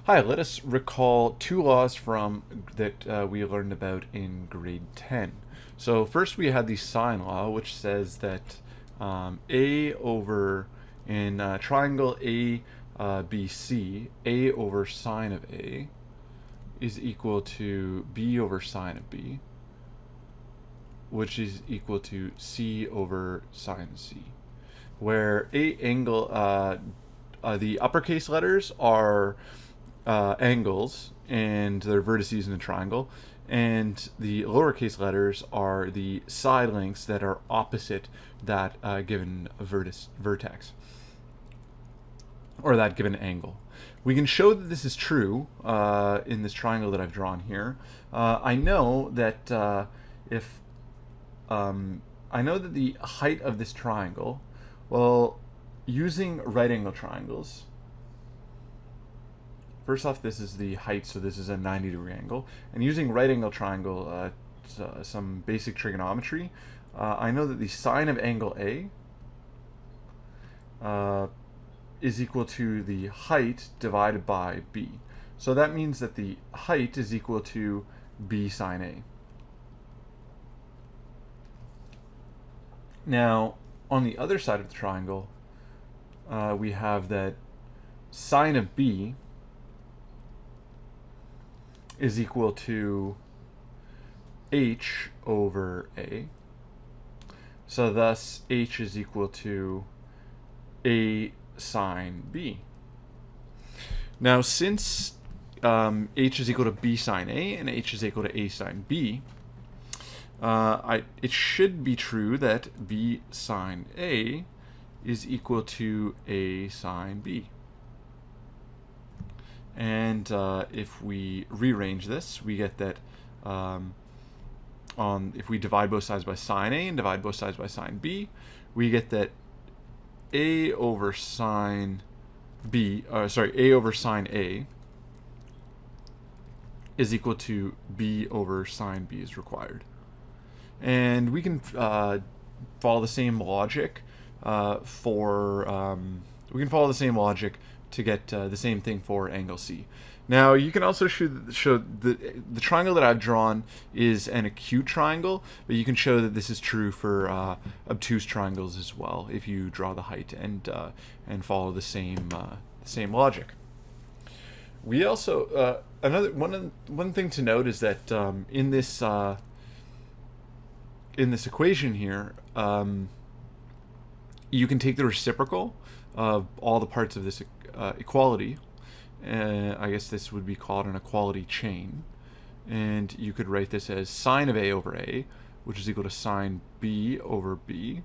Hi, let us recall two laws from that we learned about in grade 10. So first we had the sine law, which says that a over in triangle ABC, a over sine of a is equal to b over sine of b, which is equal to c over sine of c, where a angle the uppercase letters are angles and their vertices in a triangle, and the lowercase letters are the side lengths that are opposite that given vertex or that given angle. We can show that this is true in this triangle that I've drawn here. I know that if I know that the height of this triangle, well, using right angle triangles, first off, this is the height, so this is a 90-degree angle. And using right angle triangle, some basic trigonometry, I know that the sine of angle A is equal to the height divided by B. So that means that the height is equal to B sine A. Now, on the other side of the triangle, we have that sine of B is equal to h over a. So thus h is equal to a sine b. Now since h is equal to b sine a and h is equal to a sine b, it should be true that b sine a is equal to a sine b. And if we rearrange this, we get that if we divide both sides by sine A and divide both sides by sine B, we get that A over sine B, A over sine A is equal to B over sine B is required. And we can follow the same logic to get the same thing for angle C. Now you can also show the triangle that I've drawn is an acute triangle, but you can show that this is true for obtuse triangles as well if you draw the height and follow the same logic. We also one thing to note is that in this equation here, you can take the reciprocal of all the parts of this equality. I guess this would be called an equality chain. And you could write this as sine of A over A, which is equal to sine B over B,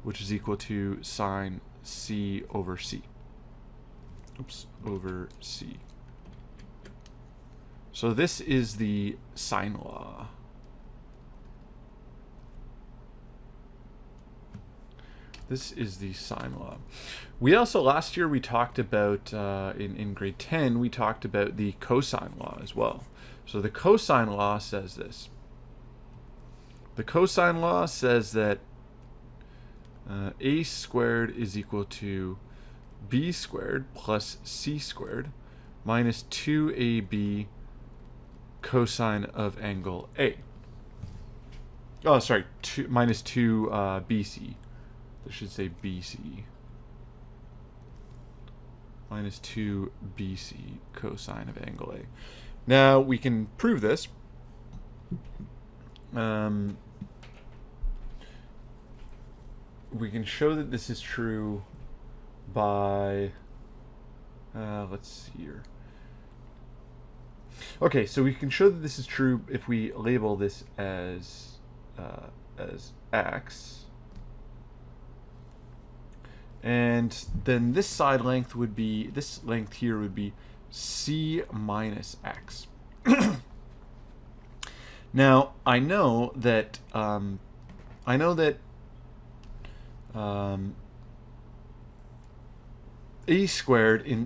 which is equal to sine C over C. Over C. So this is the sine law. This is the sine law. We also, last year we talked about, in grade 10, we talked about the cosine law as well. So the cosine law says this. The cosine law says that a squared is equal to b squared plus c squared minus 2ab cosine of angle A. Oh, sorry, minus 2 bc. I should say BC. Minus 2 BC cosine of angle A. Now we can prove this. We can show that this is true by let's see here. Okay, so we can show that this is true if we label this as x. And then this side length would be, this length here would be c minus x. Now I know that a squared in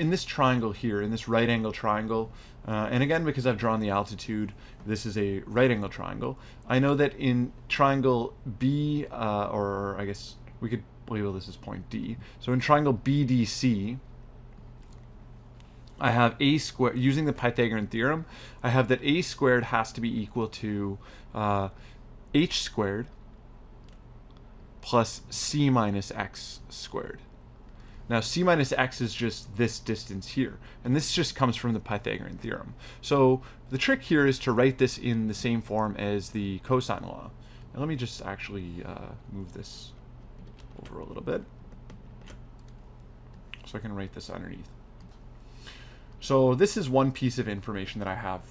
this triangle here, in this right angle triangle, and again because I've drawn the altitude, this is a right angle triangle. I know that in triangle B, or I guess we could label this as point D. So in triangle BDC, I have a squared, using the Pythagorean theorem, I have that a squared has to be equal to h squared plus c minus x squared. Now, c minus x is just this distance here, and this just comes from the Pythagorean theorem. So the trick here is to write this in the same form as the cosine law. Now, let me just actually move this over a little bit so I can write this underneath. So this is one piece of information that I have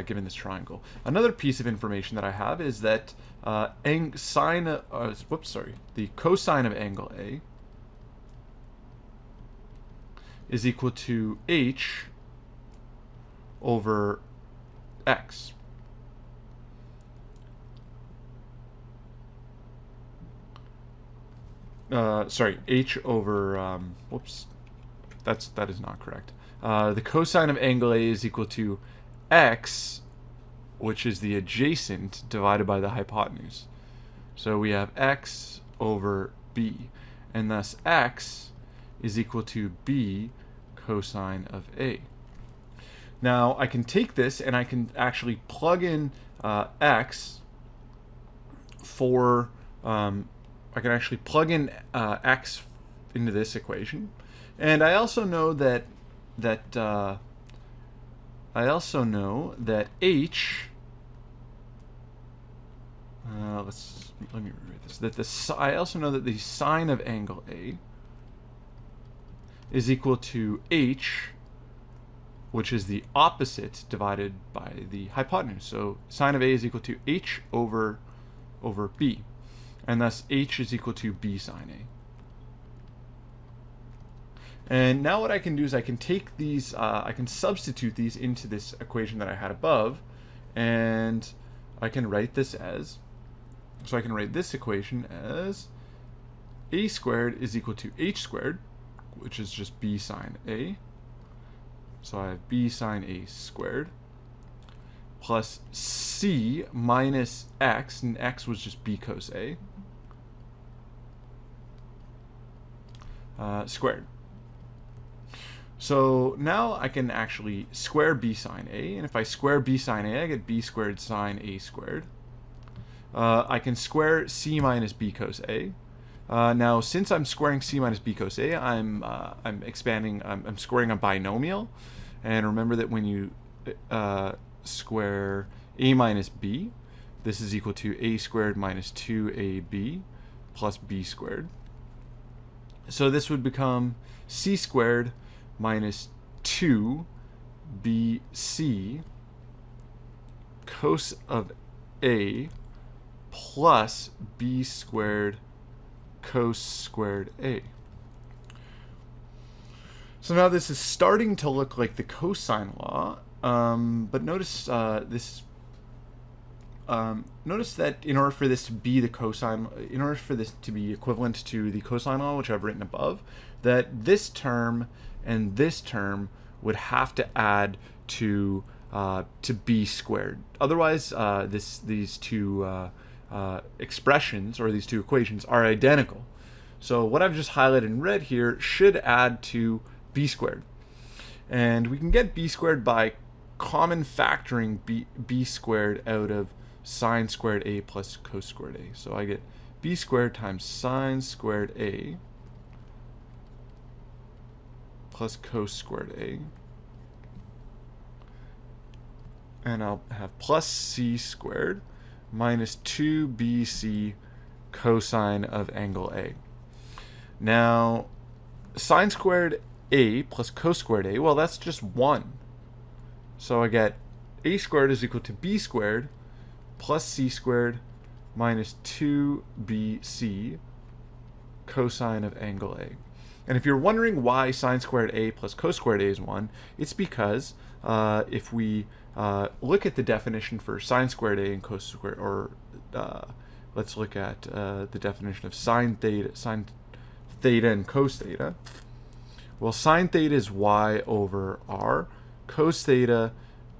given this triangle. Another piece of information that I have is that the cosine of angle A is equal to h over x. H over, that is not correct. The cosine of angle A is equal to x, which is the adjacent, divided by the hypotenuse. So we have x over b, and thus x is equal to b cosine of A. Now I can take this and I can actually plug in x for I can actually plug in x into this equation, and I also know that h. Let me rewrite this. I also know that the sine of angle A is equal to h, which is the opposite divided by the hypotenuse. So sine of A is equal to h over b, and thus h is equal to b sine A. And now what I can do is I can take these, I can substitute these into this equation that I had above, and I can write this as, so I can write this equation as a squared is equal to h squared, which is just b sine A. So I have b sine A squared plus c minus x, and x was just b cos A, squared. So now I can actually square b sine A, and if I square b sine A, I get b squared sine A squared. I can square c minus b cos A. Now, since I'm squaring c minus b cos A, I'm squaring a binomial, and remember that when you square a minus b, this is equal to a squared minus 2ab plus b squared. So this would become c squared minus 2bc cos of A plus b squared cos squared A. So now this is starting to look like the cosine law, but notice notice that in order for this to be the cosine, in order for this to be equivalent to the cosine law, which I've written above, that this term and this term would have to add to b squared. Otherwise, these two expressions, or these two equations, are identical. So what I've just highlighted in red here should add to b squared. And we can get b squared by common factoring b squared out of sine squared A plus cos squared A. So I get b squared times sine squared A plus cos squared A. And I'll have plus c squared minus 2bc cosine of angle A. Now, sine squared A plus cos squared A, well, that's just 1. So I get a squared is equal to b squared plus c squared minus 2bc cosine of angle A. And if you're wondering why sine squared A plus cos squared A is 1, it's because if we look at the definition for sine squared A and cos squared, or let's look at the definition of sine theta and cos theta. Well, sine theta is y over r. Cos theta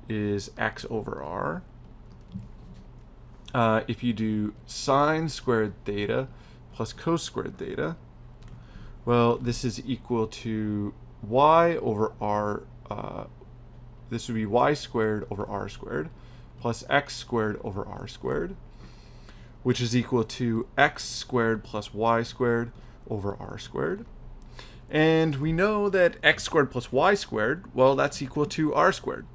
is x over r. If you do sine squared theta plus cos squared theta, well, this is equal to y over r this would be y squared over r squared plus x squared over r squared, which is equal to x squared plus y squared over r squared. And we know that x squared plus y squared, well, that's equal to r squared.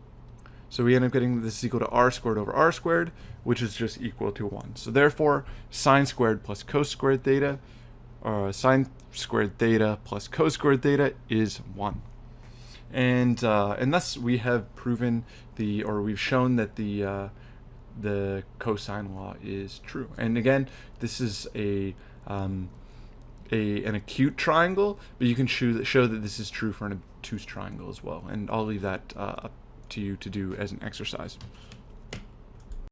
So we end up getting this is equal to r squared over r squared, which is just equal to 1. So therefore, sine squared plus cos squared theta, sine squared theta plus cos squared theta is 1. And thus we have proven we've shown that the cosine law is true. And again, this is an acute triangle, but you can show that this is true for an obtuse triangle as well. And I'll leave that up to you to do as an exercise.